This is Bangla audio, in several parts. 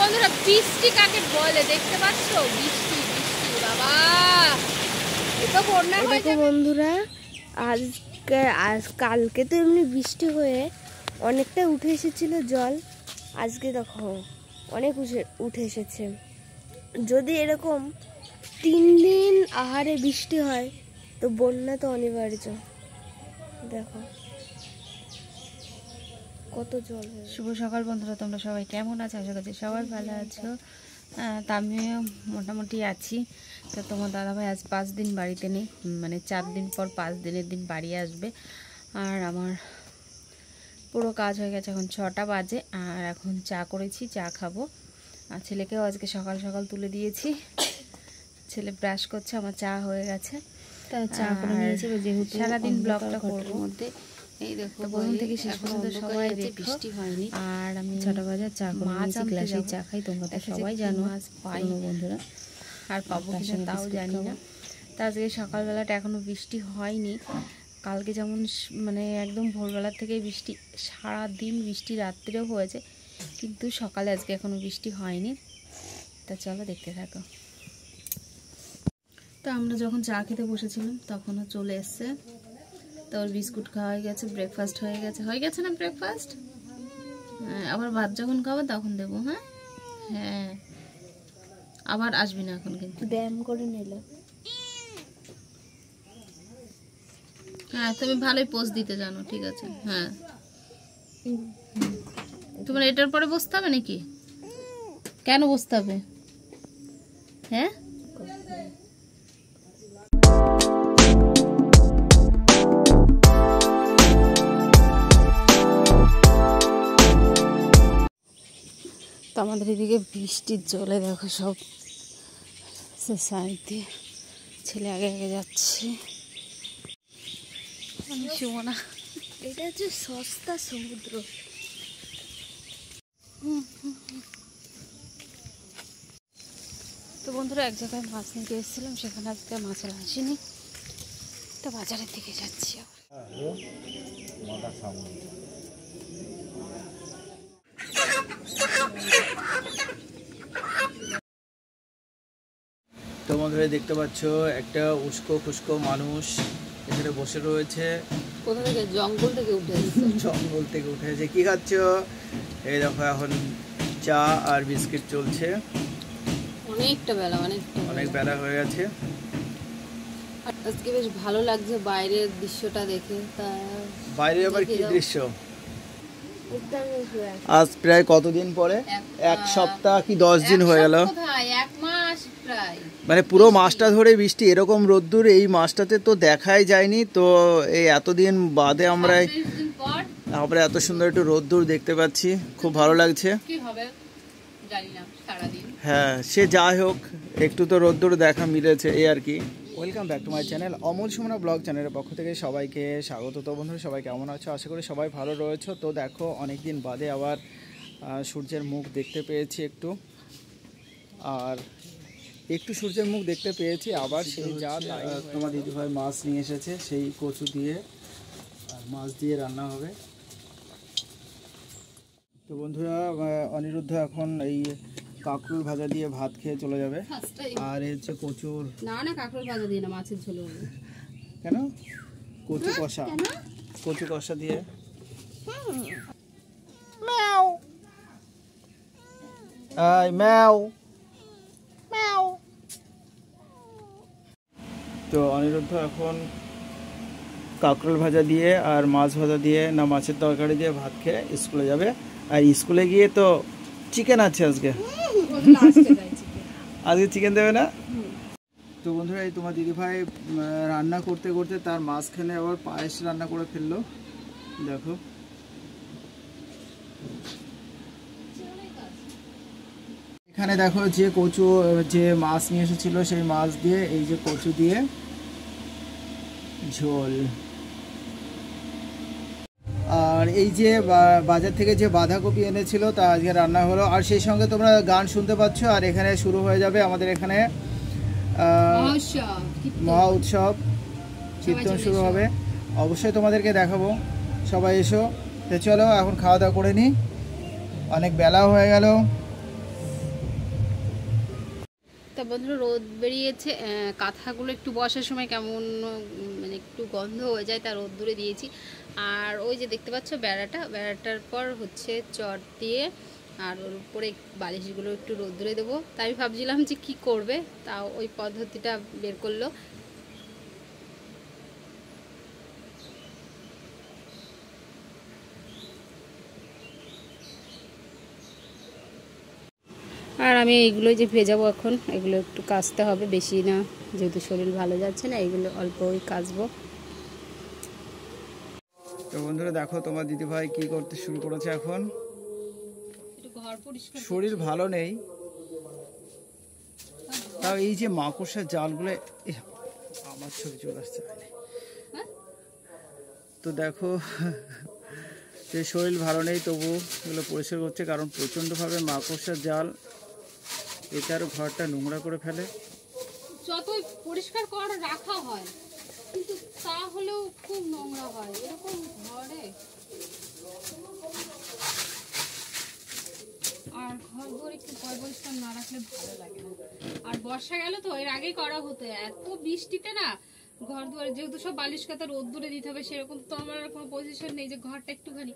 বন্ধুরা বৃষ্টি কাকে বলে দেখতে পাচ্ছ? বৃষ্টি বৃষ্টি বাবা, এটা বন্যা হয়ে যাবে বন্ধুরা। কালকে তো এমনি বৃষ্টি হয়ে অনেকটা উঠে এসেছিল জল, আজকে দেখো অনেক উঠে এসেছে। যদি এরকম 3 দিন আহারে বৃষ্টি হয় তো বন্যা তো অনিবার্য। দেখো কত জল। শুভ সকাল বন্ধুরা, তোমরা সবাই কেমন আছো? আশা করছি সবাই ভালো আছো। তা আমিও মোটামুটি আছি। তো তোমার দাদাভাই আজ 5 দিন বাড়িতে নেই, মানে 4 দিন পর 5 দিনের দিন বাড়ি আসবে। আর আমার পুরো কাজ হয়ে গেছে, এখন 6টা বাজে। আর এখন চা করেছি, চা খাবো। আর ছেলেকেও আজকে সকাল সকাল তুলে দিয়েছি, ছেলে ব্রাশ করছে, আমার চা হয়ে গেছে। তা চা করে নিয়েছি, যেহেতু সারাদিন ব্লগটা করবো মধ্যে। এই দেখো প্রথম থেকে শেষ পর্যন্ত সবাই বৃষ্টি হয়নি। আর আমি 6টা বাজে চা করে নিয়েছি, গ্লাসে চা খাই, তোমরা তো সবাই জানো আজ পাই বন্ধুরা। আর পাবো কিনা তাও জানি না। তা আজকে সকালবেলাটা এখনো বৃষ্টি হয়নি। কালকে যেমন মানে একদম ভোরবেলা থেকে বৃষ্টি, সারাদিন বৃষ্টি, রাত্রেও হয়েছে, কিন্তু সকালে আজকে এখনো বৃষ্টি হয়নি। তা চলো দেখতে থাকো। তো আমরা যখন চা খেতে বসেছিলাম তখনও চলে এসছে। তো ওর বিস্কুট খাওয়া হয়ে গেছে, ব্রেকফাস্ট হয়ে গেছে না ব্রেকফাস্ট? হ্যাঁ, আবার ভাত যখন খাবো তখন দেবো। হ্যাঁ হ্যাঁ, আবার আসবি না এখন, কিন্তু ব্যায়াম করে নিলে। হ্যাঁ, তুমি ভালোই পোজ দিতে জানো, ঠিক আছে। হ্যাঁ, তোমার এটার পরে বসতে হবে নাকি? কেন বসতে হবে? হ্যাঁ, তো আমাদের এদিকে বৃষ্টির জলে দেখো সব সাইড দিয়ে ছেলে আগে আগে যাচ্ছে। আমি সুমনা, এটা হচ্ছে সস্তা সমুদ্র। তো বন্ধুরা এক জায়গায় মাছ নিতে এসেছিলাম, সেখানে আজকে মাছের আসেনি, তো বাজারের দিকে যাচ্ছি তো বন্ধুরা দেখতে পাচ্ছ একটা উস্কো খুস্কো মানুষ এখানে বসে রয়েছে। কোথা থেকে? জঙ্গল থেকে উঠে এসেছে। জঙ্গল থেকে উঠে এসেছে। কি খাচ্ছ? এই দেখো এখন চা আর বিস্কিট চলছে। অনেকটা বেলা, অনেক বেলা হয়ে গেছে। আজকে বেশ ভালো লাগছে বাইরের দৃশ্যটা দেখে। তা বাইরে আবার কি দৃশ্য? আজ প্রায় কতদিন পরে? 1 সপ্তাহ কি 10 দিন হয়ে গেল, 1 মাস প্রায়। মানে পুরো মাসটা ধরে বৃষ্টি, এরকম রোদ্দুর এই মাসটাতে তো দেখাই যায়নি। তো এই এতদিন বাদে আমরা এত সুন্দর একটু রোদ্দুর দেখতে পাচ্ছি, খুব ভালো লাগছে। হ্যাঁ, সে যাই হোক, একটু তো রোদ্দুর দেখা মিলেছে, এই আর কি। Welcome back to my channel, Amal Sumana blog চ্যানেলের পক্ষ থেকে সবাইকে স্বাগত। তো বন্ধুরা সবাই কেমন আছো? আশা করি সবাই ভালো রয়েছো। তো দেখো অনেক দিন বাদে আবার সূর্যের মুখ দেখতে পেয়েছি একটু, আর একটু সূর্যের মুখ দেখতে পেয়েছি। আবার সেই যা তোমার দিদিভাই মাছ নিয়ে এসেছে, সেই কচু দিয়ে আর মাছ দিয়ে রান্না হবে। তো বন্ধুরা অনিরুদ্ধ এখন এই কাঁকরোল ভাজা দিয়ে ভাত খেয়ে চলে যাবে। আর এই হচ্ছে কচুর, না কাঁকরোল ভাজা দিয়ে না, মাছের ঝোল হবে। কেন? কচু কষা, কচু কষা দিয়ে। ম্যাও আই ম্যাও ম্যাও। তো অনিরুদ্ধ এখন কাঁকরোল ভাজা দিয়ে আর মাছ ভাজা দিয়ে, না মাছের তরকারি দিয়ে ভাত খেয়ে স্কুলে যাবে। আর স্কুলে গিয়ে তো চিকেন আছে আজকে। আজকে চিকেন দেবে না? তো বন্ধুরা এই তোমার দিদিভাই রান্না করতে করতে তার মাঝখানে আবার পায়েস রান্না করে ফেললো। দেখো এখানে দেখো যে কচু, যে মাছ নিয়ে এসেছিল সেই মাছ দিয়ে এই যে কচু দিয়ে ঝোল। আর এই যে বাজার থেকে যে বাঁধাকপি এনেছিল তা আজকে রান্না হলো। আর সেই সঙ্গে তোমরা গান শুনতে পাচ্ছ। আর এখানে শুরু হয়ে যাবে আমাদের এখানে মহা উৎসব, কীর্তন শুরু হবে। অবশ্যই তোমাদেরকে দেখাবো, সবাই এসো। তো চলো এখন খাওয়া দাওয়া করে নিই, অনেক বেলা হয়ে গেল। বন্ধুরা রোদ বেরিয়েছে, কাঁথাগুলো একটু বসার সময় কেমন মানে একটু গন্ধ হয়ে যায়, তার রোদ্দুরে দিয়েছি। আর ওই যে দেখতে পাচ্ছ বেড়াটার পর হচ্ছে চট দিয়ে আর ওর উপরে বালিশগুলো একটু রোদ্দুরে দেবো। তাই আমি ভাবছিলাম যে কী করবে, তাও ওই পদ্ধতিটা বের করলো। আর আমি এইগুলোই যে ভেজাবো এখন, এগুলো একটু কাচতে হবে, বেশি না, যেহেতু শরীর ভালো যাচ্ছে না, এগুলো অল্পই কাচবো। তো বন্ধুরা দেখো তোমার দিদিভাই কি করতে শুরু করেছে এখন। ঘর পরিষ্কার, শরীর ভালো নেই, তাও এই যে মাকড়সার জালগুলো, আমার ছবি চলে আসছে। তো দেখো যে শরীর ভালো নেই তবু এগুলো পরিষ্কার করছে, কারণ প্রচণ্ডভাবে মাকড়সার জাল এটা আরও ঘরটা নোংরা করে ফেলে। যতই পরিষ্কার করে রাখা হয় কিন্তু তাহলেও খুব নোংরা হয় এরকম ঘরে। আর ঘর ঘর একটু পরিষ্কার না রাখলে ভালো লাগে না। আর বর্ষা গেল তো, এর আগেই করা হতো, এত বৃষ্টিতে না ঘর দুয়ারে যেহেতু সব বালিশ কাতা রোদ্দুরে দিতে হবে, সেরকম তো আমার কোনো পজিশন নেই যে ঘরটা একটুখানি,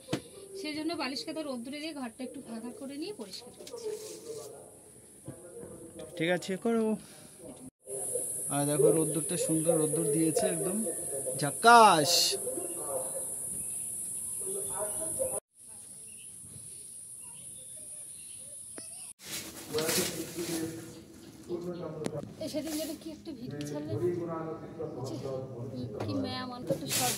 সেই জন্য বালিশ কাতা রোদ্দুরে দিয়ে ঘরটা একটু ফাঁকা করে নিয়ে পরিষ্কার করছি। ঠিক আছে করো। আর দেখো রোদ্দুরটা সুন্দর রোদ্দুর দিয়েছে, একদম ঝাক্কাস। সেদিন যেন কি একটা ভিড় ছাড়লে কি ম্যাম অনেক একটা শর্ট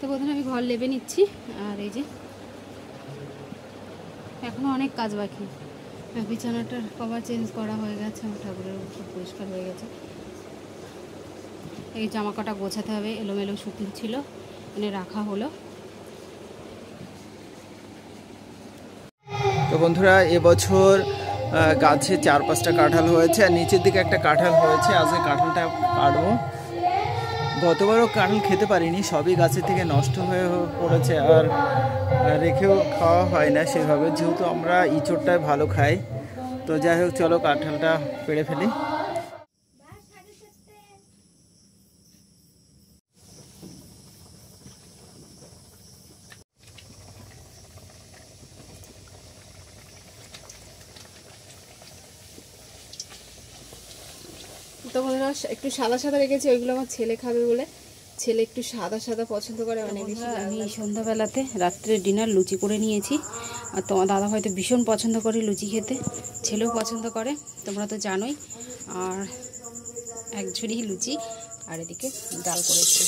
তো প্রথমে আমি ঘর লেপে নিচ্ছি। আর এই যে এখনো অনেক কাজ বাকি। বিছানাটার কভার চেঞ্জ করা হয়ে গেছে, আমার ঠাকুরের উপর পরিষ্কার হয়ে গেছে। এই জামা কাটা গোছাতে হবে, এলোমেলো শুকিয়ে ছিল, এনে রাখা হলো। তো বন্ধুরা এবছর গাছে 4-5টা কাঁঠাল হয়েছে, আর নিচের দিকে একটা কাঁঠাল হয়েছে। আজকে কাঁঠালটা কাটবো। গতবারও কাঁঠাল খেতে পারিনি, সবই গাছের থেকে নষ্ট হয়ে পড়েছে, আর রেখেও খাওয়া হয় না সেভাবে, যেহেতু আমরা ইঁচড়টাই ভালো খাই। তো যাই হোক চলো কাঁঠালটা পেড়ে ফেলি। তো বন্ধুরা একটু সাদা সাদা রেখেছি, ওইগুলো আমার ছেলে খাবে বলে। ছেলে একটু সাদা সাদা পছন্দ করে অনেক বেশি। আমি সন্ধ্যাবেলাতে রাত্রে ডিনার লুচি করে নিয়েছি। আর তোমার দাদা হয়তো ভীষণ পছন্দ করে লুচি খেতে, ছেলেও পছন্দ করে, তোমরা তো জানোই। আর এক ঝুড়ি লুচি আর এদিকে ডাল করেছি।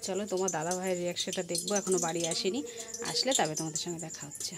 চলো তোমার দাদা ভাইয়ের রিয়াকশনটা দেখবো, এখনো বাড়ি আসেনি, আসলে তবে তোমাদের সঙ্গে দেখা হচ্ছে।